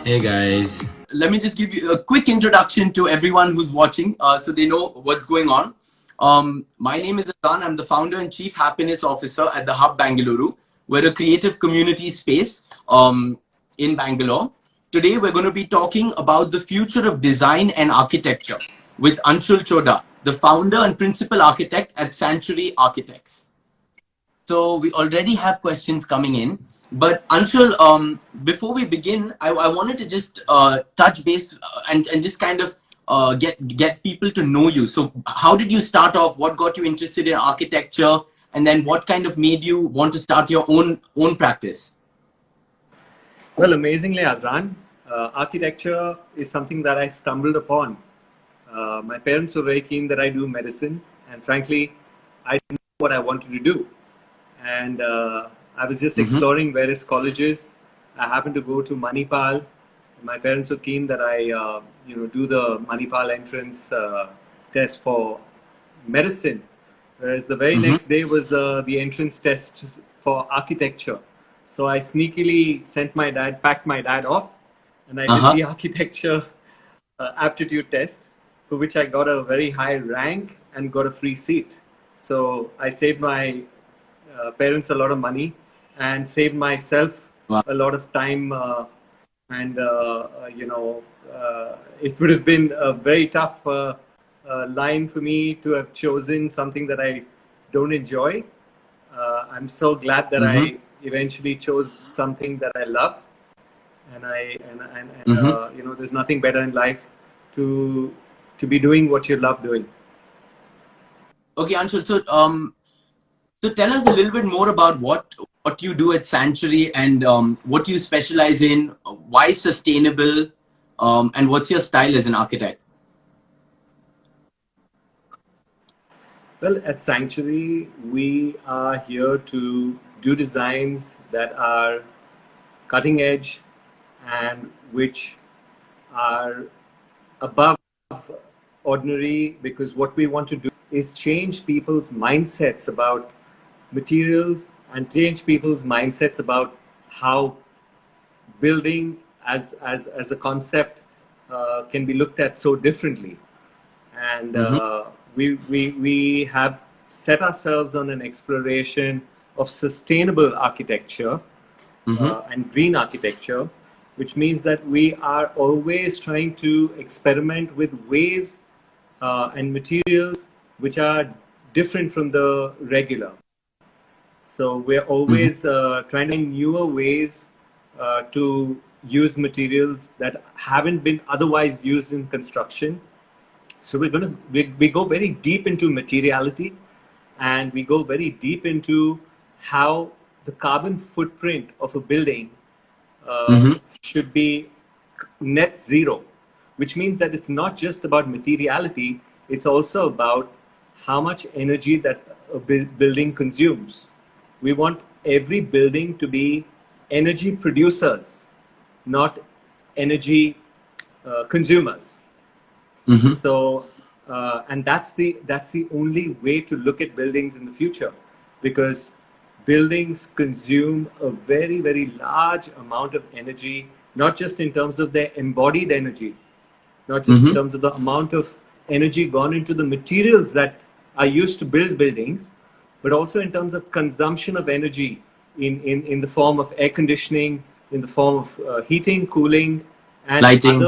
Hey guys. Let me just give you a quick introduction to everyone who's watching so they know what's going on. My name is Azaan. I'm the founder and chief happiness officer at the Hub Bangalore. We're a creative community space in Bangalore. Today we're going to be talking about the future of design and architecture with Anshul Choda, the founder and principal architect at Sanctuary Architects. So we already have questions coming in. But Anshul, before we begin, I wanted to just touch base and just kind of get people to know you. So how did you start off? What got you interested in architecture? And then what kind of made you want to start your own practice? Well, amazingly, Azaan, architecture is something that I stumbled upon. My parents were very keen that I do medicine, and frankly, I didn't know what I wanted to do. And I was just exploring various colleges. I happened to go to Manipal. My parents were keen that I, do the Manipal entrance test for medicine, whereas the very next day was the entrance test for architecture. So I sneakily packed my dad off, and I did the architecture aptitude test, for which I got a very high rank and got a free seat. So I saved my parents a lot of money and saved myself a lot of time. It would have been a very tough line for me to have chosen something that I don't enjoy. I'm so glad that I eventually chose something that I love, and there's nothing better in life to be doing what you love doing. Okay, Anshul. So tell us a little bit more about what you do at Sanctuary and what you specialize in, why sustainable, and what's your style as an architect? Well, at Sanctuary, we are here to do designs that are cutting edge and which are above ordinary, because what we want to do is change people's mindsets about materials and change people's mindsets about how building as a concept can be looked at so differently. And we have set ourselves on an exploration of sustainable architecture and green architecture, which means that we are always trying to experiment with ways and materials which are different from the regular. So we're always trying to find newer ways to use materials that haven't been otherwise used in construction. So we go very deep into materiality, and we go very deep into how the carbon footprint of a building should be net zero, which means that it's not just about materiality, it's also about how much energy that a building consumes. We want every building to be energy producers, not energy consumers. So, and that's the only way to look at buildings in the future, because buildings consume a very, very large amount of energy, not just in terms of their embodied energy, not just in terms of the amount of energy gone into the materials that are used to build buildings, but also in terms of consumption of energy in the form of air conditioning, in the form of heating, cooling, and lighting,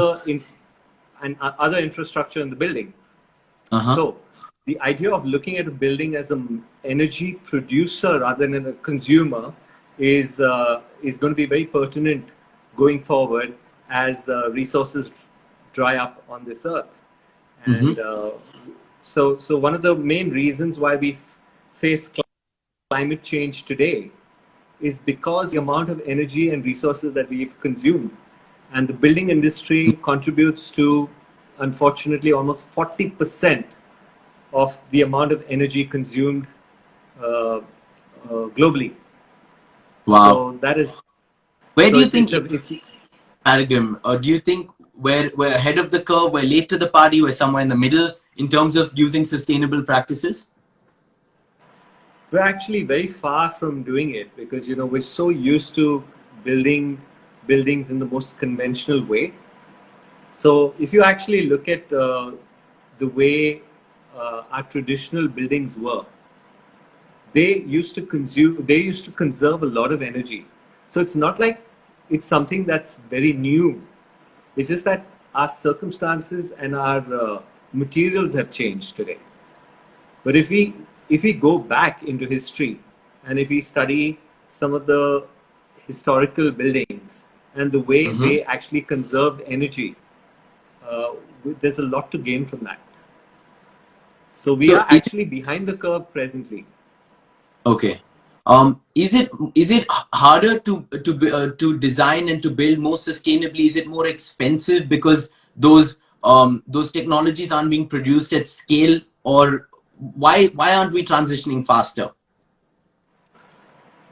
other infrastructure in the building. So the idea of looking at a building as an energy producer rather than a consumer is going to be very pertinent going forward as resources dry up on this earth. And so one of the main reasons why we face climate change today is because the amount of energy and resources that we've consumed. And the building industry contributes to, unfortunately, almost 40% of the amount of energy consumed globally. Wow. So that is... Where do you think it's paradigm? Or do you think we're ahead of the curve, we're late to the party, we're somewhere in the middle in terms of using sustainable practices? We're actually very far from doing it, because we're so used to building buildings in the most conventional way. So if you actually look at the way our traditional buildings were, they used to conserve a lot of energy. So it's not like it's something that's very new. It's just that our circumstances and our materials have changed today. But if we go back into history, and if we study some of the historical buildings and the way Mm-hmm. they actually conserved energy, uh, there's a lot to gain from that. So we So are actually behind the curve presently. okay. Is it harder to design and to build more sustainably? Is it more expensive because those technologies aren't being produced at scale, or why aren't we transitioning faster?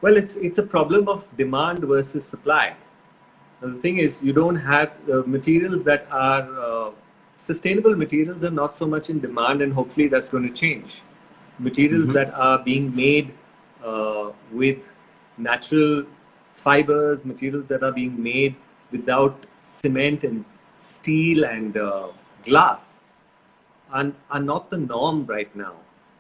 Well, it's a problem of demand versus supply. Now, the thing is, you don't have materials that are sustainable materials are not so much in demand, and hopefully that's going to change. Materials Mm-hmm. that are being made with natural fibers, materials that are being made without cement and steel and glass are not the norm right now.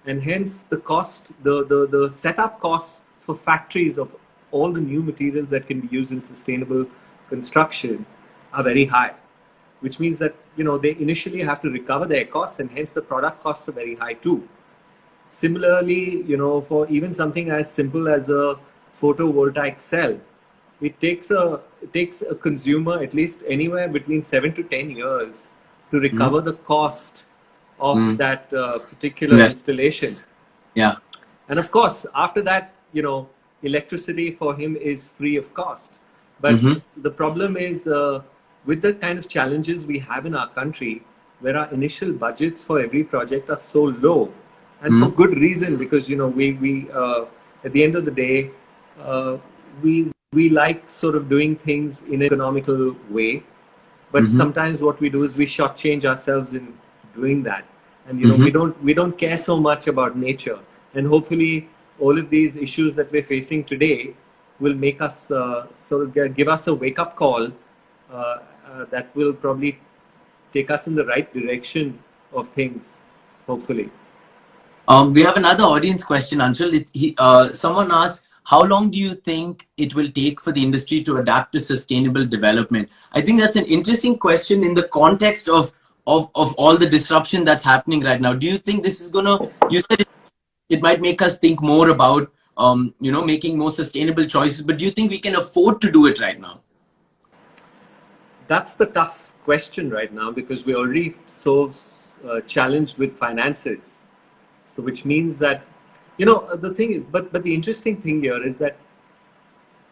And hence the cost, the setup costs for factories of all the new materials that can be used in sustainable construction are very high, which means that they initially have to recover their costs, and hence the product costs are very high too. Similarly, for even something as simple as a photovoltaic cell, it takes a consumer at least anywhere between 7 to 10 years to Mm-hmm. recover the cost of Mm. that particular Invest. installation. Yeah. And of course, after that, electricity for him is free of cost. But Mm-hmm. the problem is with the kind of challenges we have in our country, where our initial budgets for every project are so low, and for Mm-hmm. good reason, because we at the end of the day, uh, we like sort of doing things in an economical way, but Mm-hmm. sometimes what we do is we shortchange ourselves in doing that, and Mm-hmm. we don't care so much about nature. And hopefully all of these issues that we're facing today will make us sort of give us a wake up call that will probably take us in the right direction of things, hopefully. We have another audience question, Anshul. Someone asked, how long do you think it will take for the industry to adapt to sustainable development? I think that's an interesting question in the context of all the disruption that's happening right now. Do you think this is gonna? You said it might make us think more about making more sustainable choices, but do you think we can afford to do it right now? That's the tough question right now, because we're already so challenged with finances. So, which means that, the thing is, but the interesting thing here is that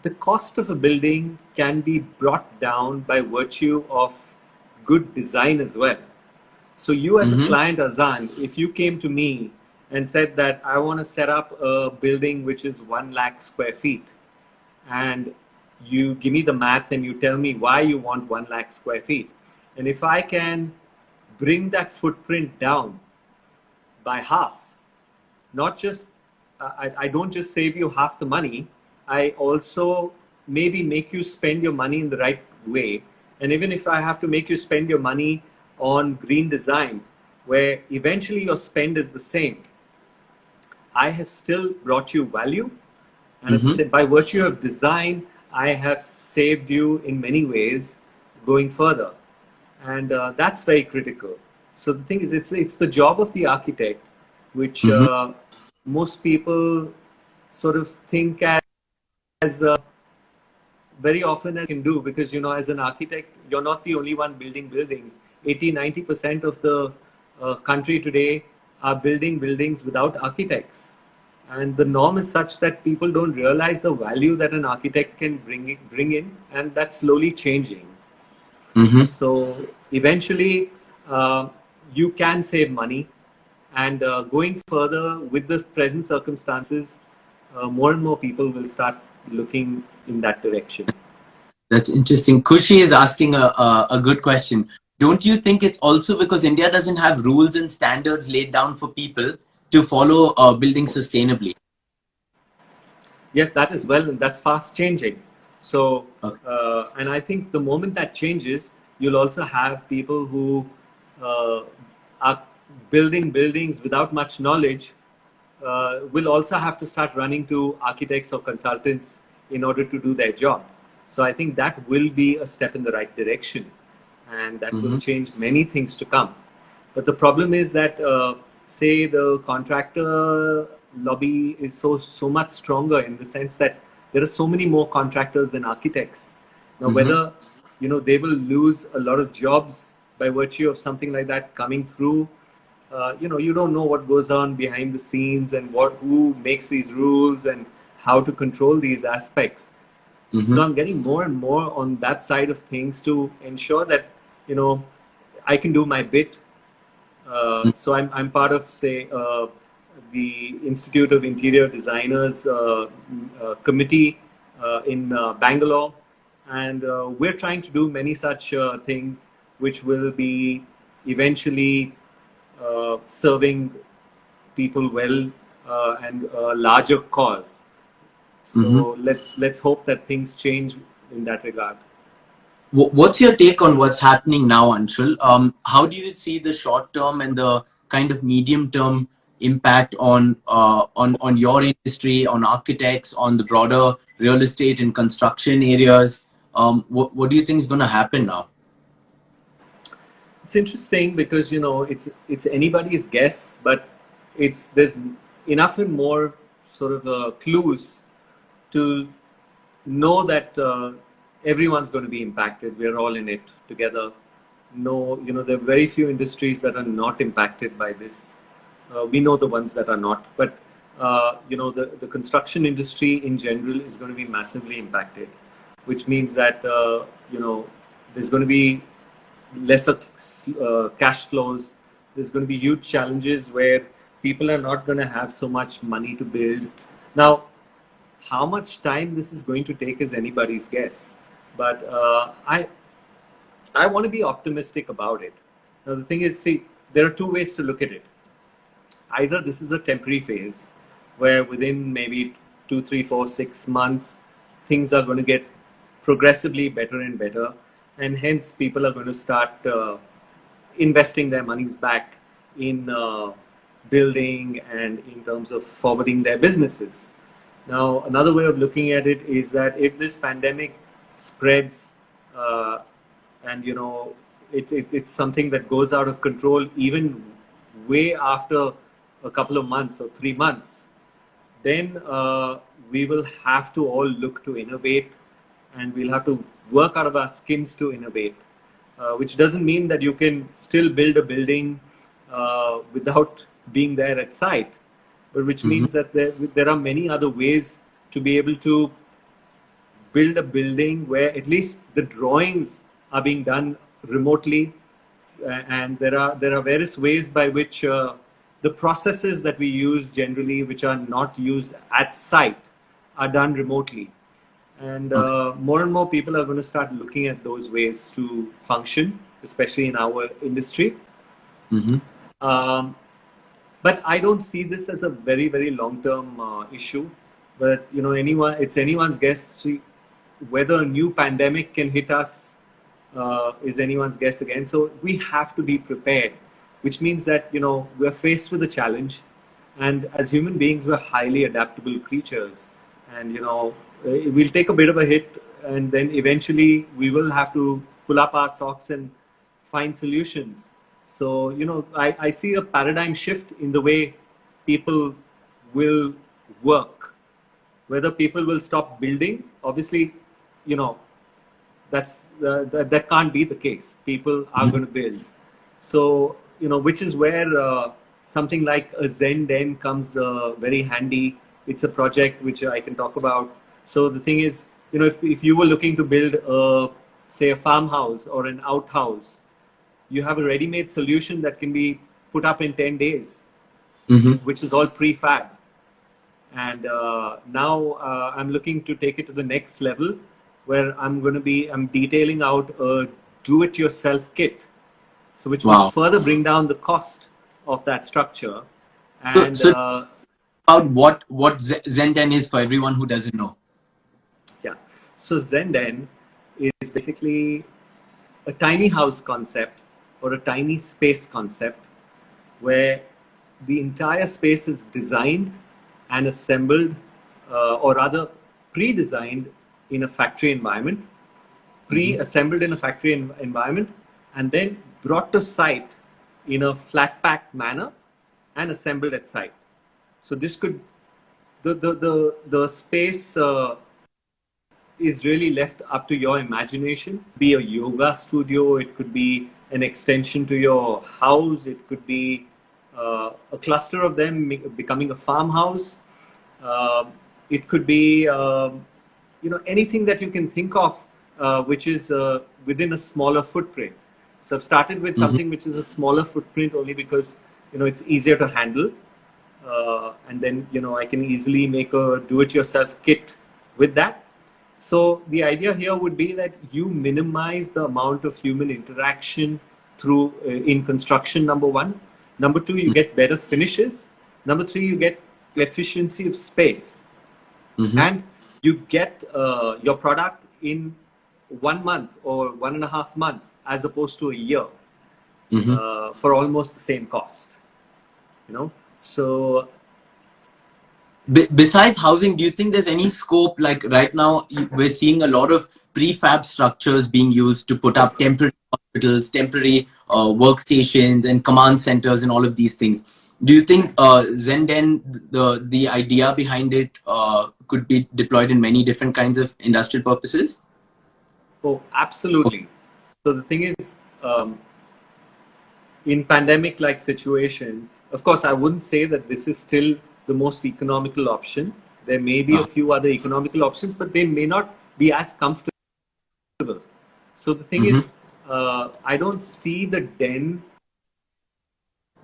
the cost of a building can be brought down by virtue of good design as well. So, you as a Mm-hmm. client, Azan, if you came to me and said that I want to set up a building which is 1 lakh square feet, and you give me the math and you tell me why you want 1 lakh square feet, and if I can bring that footprint down by half, not just I don't just save you half the money, I also maybe make you spend your money in the right way. And even if I have to make you spend your money on green design, where eventually your spend is the same, I have still brought you value, and at the Mm-hmm. same, by virtue of design, I have saved you in many ways going further, and that's very critical. So the thing is, it's the job of the architect, which Mm-hmm. most people sort of think as very often as can do, because as an architect, you're not the only one building buildings. 80-90% of the country today are building buildings without architects, and the norm is such that people don't realize the value that an architect can bring in, and that's slowly changing. Mm-hmm. So eventually, uh, you can save money, and going further with the present circumstances, more and more people will start looking in that direction. That's interesting. Kushi is asking a good question. Don't you think it's also because India doesn't have rules and standards laid down for people to follow building sustainably? Yes, that is well, and that's fast changing. So, Okay. and I think the moment that changes, you'll also have people who are building buildings without much knowledge, will also have to start running to architects or consultants in order to do their job. So I think that will be a step in the right direction, and that will Mm-hmm. change many things to come. But the problem is that, say, the contractor lobby is so much stronger in the sense that there are so many more contractors than architects. Now, Mm-hmm. whether they will lose a lot of jobs by virtue of something like that coming through, you don't know what goes on behind the scenes and who makes these rules and how to control these aspects. So Mm-hmm. I'm getting more and more on that side of things to ensure that you know I can do my bit. So I'm part of, say, the Institute of Interior Designers committee in Bangalore, and we're trying to do many such things which will be eventually serving people well, and a larger cause. Mm-hmm. So let's hope that things change in that regard. What's your take on what's happening now, Anshul? How do you see the short term and the kind of medium term impact on your industry, on architects, on the broader real estate and construction areas? What do you think is going to happen now? It's interesting because it's anybody's guess, but there's enough and more sort of clues to know that everyone's going to be impacted. We're all in it together. No, there are very few industries that are not impacted by this. We know the ones that are not, but the construction industry in general is going to be massively impacted, which means that there's going to be lesser cash flows. There's going to be huge challenges where people are not going to have so much money to build. Now, how much time this is going to take is anybody's guess, but I want to be optimistic about it. Now, the thing is, see, there are two ways to look at it. Either this is a temporary phase where within maybe 2, 3, 4, 6 months, things are going to get progressively better and better, and hence people are going to start investing their monies back in building and in terms of forwarding their businesses. Now, another way of looking at it is that if this pandemic spreads, uh, and it's something that goes out of control even way after a couple of months or 3 months, then we will have to all look to innovate, and we'll have to work out of our skins to innovate, which doesn't mean that you can still build a building without being there at site, but which Mm-hmm. means that there are many other ways to be able to build a building where at least the drawings are being done remotely, and there are various ways by which the processes that we use generally, which are not used at site, are done remotely. And Okay. more and more people are going to start looking at those ways to function, especially in our industry. Mm-hmm. Um, but I don't see this as a very, very long-term issue. But it's anyone's guess. See, whether a new pandemic can hit us is anyone's guess again. So we have to be prepared, which means that we're faced with a challenge, and as human beings, we're highly adaptable creatures, and we'll take a bit of a hit, and then eventually we will have to pull up our socks and find solutions. So I see a paradigm shift in the way people will work. Whether people will stop building, obviously, you know that can't be the case. People are Mm-hmm. going to build. So which is where something like a Zenden comes very handy. It's a project which I can talk about. So the thing is, if you were looking to build say a farmhouse or an outhouse, you have a ready-made solution that can be put up in 10 days, Mm-hmm. which is all prefab. And now I'm looking to take it to the next level, where I'm detailing out a do-it-yourself kit, so which will Wow. further bring down the cost of that structure. So, And so about what Zenden is for everyone who doesn't know. yeah, So Zenden is basically a tiny house concept or a tiny space concept where the entire space is designed and assembled, or rather pre-designed in a factory environment, pre-assembled in a factory environment, and then brought to site in a flat packed manner and assembled at site. So this could the space is really left up to your imagination. Be a yoga studio, it could be an extension to your house, it could be a cluster of them becoming a farmhouse. It could be anything that you can think of, which is within a smaller footprint. So I've started with something which is a smaller footprint only because it's easier to handle, and then I can easily make a do-it-yourself kit with that. So the idea here would be that you minimize the amount of human interaction through in construction, number one. Number two, you get better finishes. Number three, you get efficiency of space. And you get your product in 1 month or 1.5 months as opposed to a year, for almost the same cost. So besides housing, do you think there's any scope, like right now we're seeing a lot of prefab structures being used to put up temporary hospitals, temporary workstations and command centers and all of these things. Do you think Zenden, the idea behind it could be deployed in many different kinds of industrial purposes? Oh, absolutely. So the thing is, in pandemic-like situations, of course, I wouldn't say that this is still the most economical option. There may be a few other economical options, but they may not be as comfortable. So the thing is, I don't see the den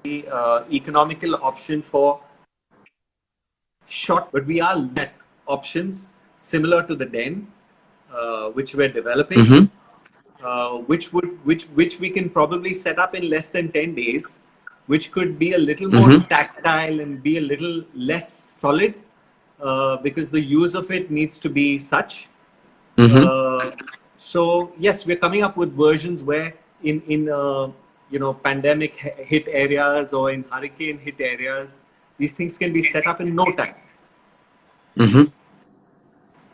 the economical option for short, but we are looking at options similar to the den, which we're developing, which we can probably set up in less than 10 days, which could be a little more tactile and be a little less solid, because the use of it needs to be such. So yes, we're coming up with versions where in pandemic hit areas or in hurricane hit areas, these things can be set up in no time.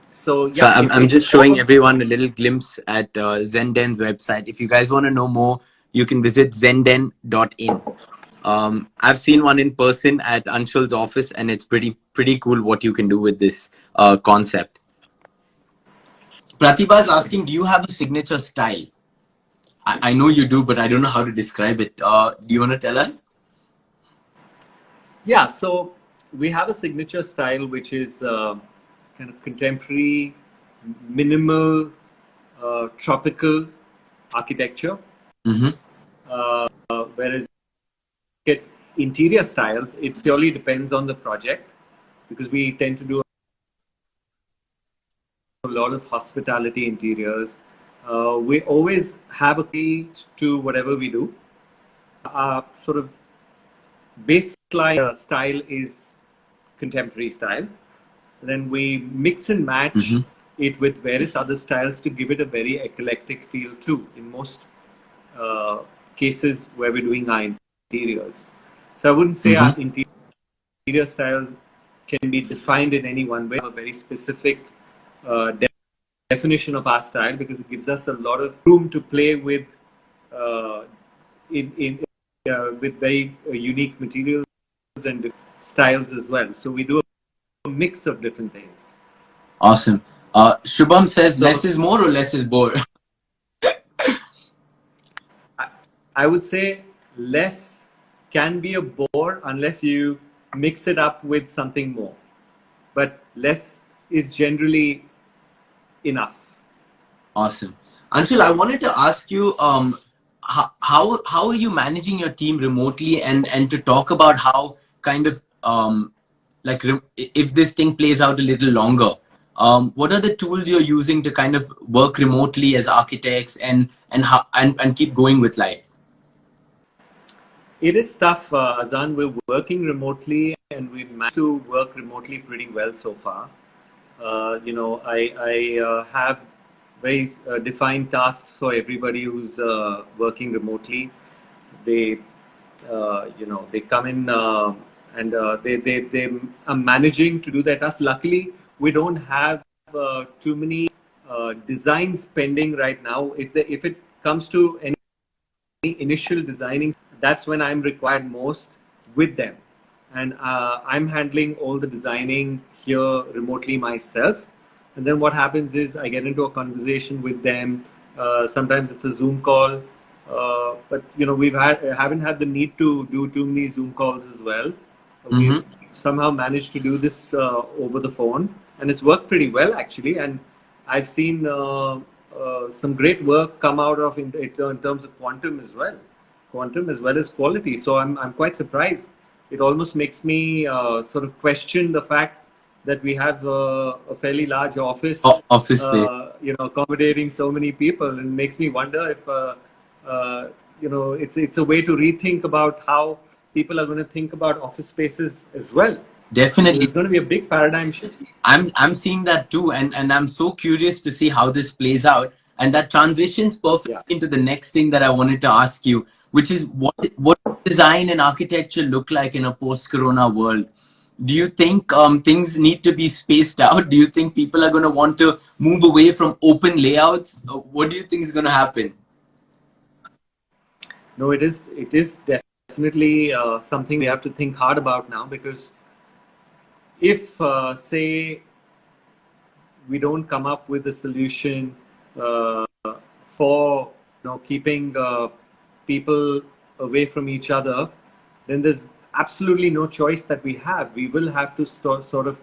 So yeah, I'm just showing everyone a little glimpse at Zenden's website. If you guys want to know more, you can visit zenden.in. I've seen one in person at Anshul's office, and it's pretty cool what you can do with this concept. Pratibha is asking, do you have a signature style? I know you do, but I don't know how to describe it. Do you want to tell us? Yeah, so we have a signature style which is kind of contemporary, minimal, tropical architecture. Whereas get interior styles, it purely depends on the project, because we tend to do a lot of hospitality interiors. We always have a key to whatever we do. Our sort of baseline style is contemporary style. Then we mix and match it with various other styles to give it a very eclectic feel too, in most cases where we're doing our interiors. So I wouldn't say our interior styles can be defined in any one way. We have a very specific definition of our style, because it gives us a lot of room to play with with very unique materials and styles as well. So we do a mix of different things. Awesome. Shubham says, less is more or less is more? I would say less can be a bore unless you mix it up with something more. But less is generally enough. Awesome. Anshul, I wanted to ask you, how are you managing your team remotely, and to talk about how kind of if this thing plays out a little longer, what are the tools you're using to kind of work remotely as architects and keep going with life? It is tough, Azaan. We're working remotely and we've managed to work remotely pretty well so far. I have very defined tasks for everybody who's working remotely. They, they come in and they are managing to do their tasks. Luckily, we don't have too many designs pending right now. If it comes to any initial designing, that's when I'm required most with them. And I'm handling all the designing here remotely myself. And then what happens is I get into a conversation with them. Sometimes it's a Zoom call, but haven't had the need to do too many Zoom calls as well. We've somehow managed to do this over the phone, and it's worked pretty well actually. And I've seen some great work come out of in terms of quantum as well as quality. So I'm quite surprised. It almost makes me sort of question the fact that we have a fairly large office, Office space. accommodating so many people, and makes me wonder if it's a way to rethink about how people are going to think about office spaces as well. Definitely. There's going to be a big paradigm shift. I'm seeing that too, and I'm so curious to see how this plays out. And that transitions perfectly into the next thing that I wanted to ask you, which is what design and architecture look like in a post-corona world? Do you think things need to be spaced out? Do you think people are going to want to move away from open layouts? What do you think is going to happen? No, it is definitely something we have to think hard about now, because if say we don't come up with a solution for keeping people away from each other, then there's absolutely no choice that we have. We will have to sort of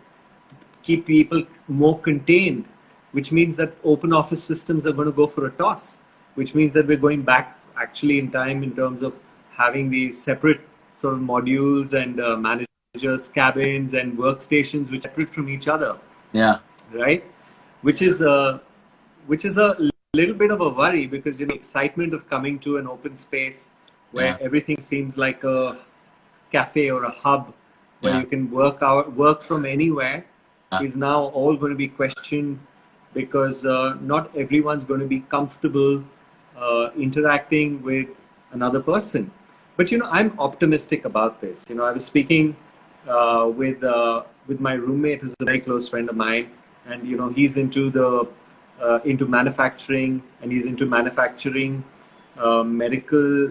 keep people more contained, which means that open office systems are going to go for a toss, which means that we're going back actually in time in terms of having these separate sort of modules and managers cabins and workstations which are separate from each other. Yeah. Right. Which is a little bit of a worry, because excitement of coming to an open space where everything seems like a cafe or a hub where you can work from anywhere is now all going to be questioned, because not everyone's going to be comfortable interacting with another person. But I'm optimistic about this. I was speaking with my roommate, who's a very close friend of mine, and he's into manufacturing, and he's into manufacturing medical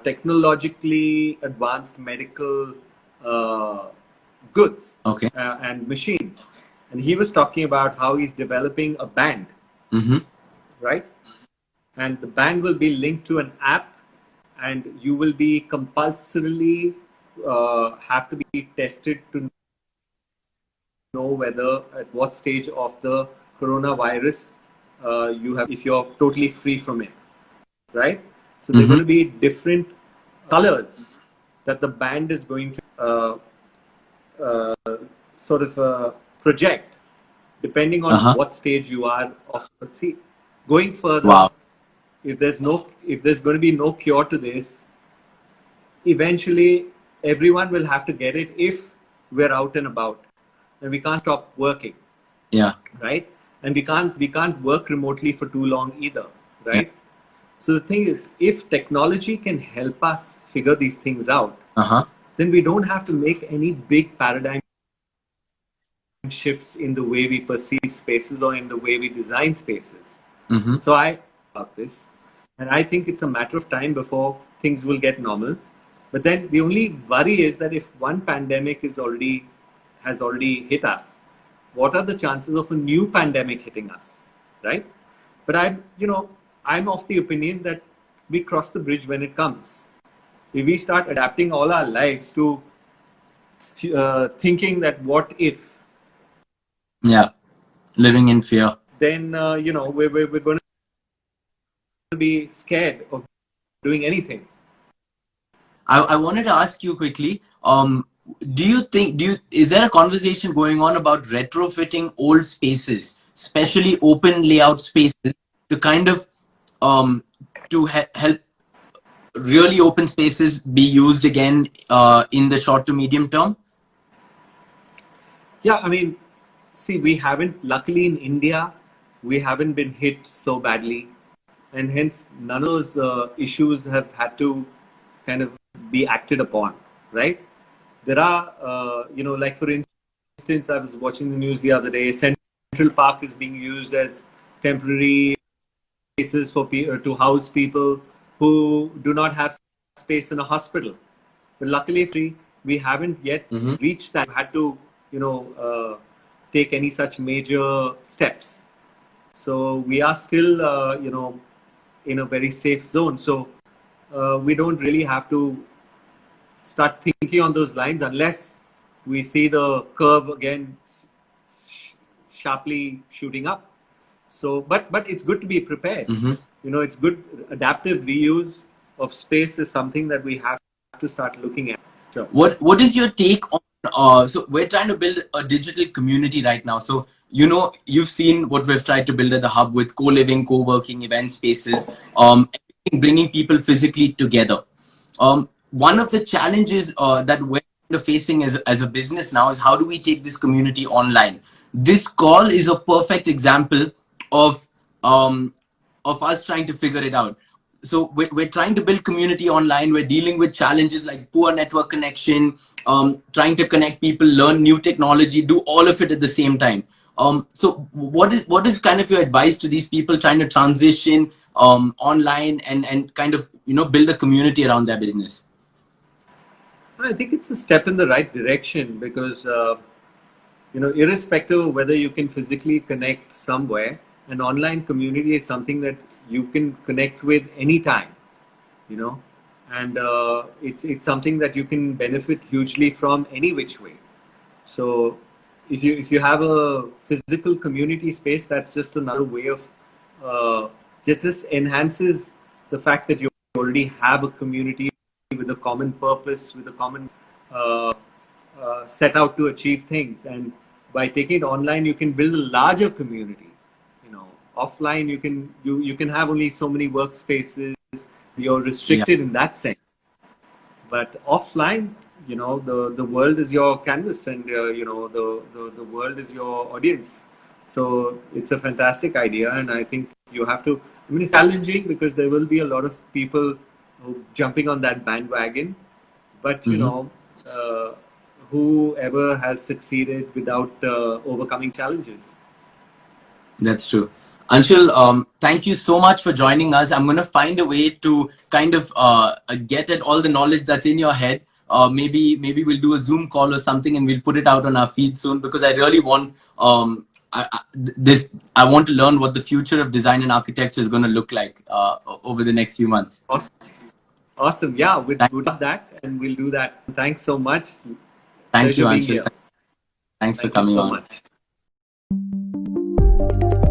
technologically advanced medical goods and machines. And he was talking about how he's developing a band, right? And the band will be linked to an app, and you will be compulsorily have to be tested to know whether at what stage of the coronavirus you have, if you're totally free from it, right? So there are going to be different colors that the band is going to sort of project depending on what stage you are of. See, going further, if there's going to be no cure to this, eventually everyone will have to get it if we're out and about, and we can't stop working. Yeah. Right. And we can't work remotely for too long either. Right. Yeah. So the thing is, if technology can help us figure these things out, then we don't have to make any big paradigm shifts in the way we perceive spaces or in the way we design spaces. So I about this, and I think it's a matter of time before things will get normal. But then the only worry is that if one pandemic has already hit us, what are the chances of a new pandemic hitting us, right? But I'm of the opinion that we cross the bridge when it comes. If we start adapting all our lives to thinking that what if, living in fear, then we're going to be scared of doing anything. I wanted to ask you quickly, is there a conversation going on about retrofitting old spaces, especially open layout spaces, to kind of help really open spaces be used again in the short to medium term? Yeah, I mean, See, we haven't, luckily in India, we haven't been hit so badly, and hence none of those issues have had to kind of be acted upon, right? There are, like for instance, I was watching the news the other day. Central Park is being used as temporary spaces for to house people who do not have space in a hospital. But luckily, we haven't yet Mm-hmm. reached that. Had to, take any such major steps. So we are still, in a very safe zone. So we don't really have to start thinking on those lines unless we see the curve again sharply shooting up. So, but it's good to be prepared. Mm-hmm. It's good. Adaptive reuse of space is something that we have to start looking at. Sure. What is your take on so we're trying to build a digital community right now. So you've seen what we've tried to build at the hub with co-living, co-working, event spaces, bringing people physically together. One of the challenges that we're kind of facing as a business now is how do we take this community online. This call is a perfect example of um, of us trying to figure it out. So we're trying to build community online. We're dealing with challenges like poor network connection, trying to connect people, learn new technology, do all of it at the same time. So what is kind of your advice to these people trying to transition online and kind of build a community around their business? I think it's a step in the right direction because irrespective of whether you can physically connect somewhere, an online community is something that you can connect with anytime, you know, and it's something that you can benefit hugely from any which way. So if you have a physical community space, that's just another way of just enhances the fact that you already have a community with a common purpose, with a common set out to achieve things. And by taking it online, you can build a larger community. Offline, you can have only so many workspaces. You're Yeah, restricted in that sense. But offline, the world is your canvas, and the world is your audience. So it's a fantastic idea, and I think you have to. I mean, it's challenging because there will be a lot of people jumping on that bandwagon, but hmm, whoever has succeeded without overcoming challenges. that's true. Anshul, thank you so much for joining us. I'm going to find a way to kind of get at all the knowledge that's in your head. Maybe we'll do a Zoom call or something, and we'll put it out on our feed soon because I really want this. I want to learn what the future of design and architecture is going to look like over the next few months. Awesome. Awesome. Yeah, Thank, we'd love that, and we'll do that. Thanks so much. thank you, Pleasure being Anshul. here. Thanks for Thank you coming so on. much.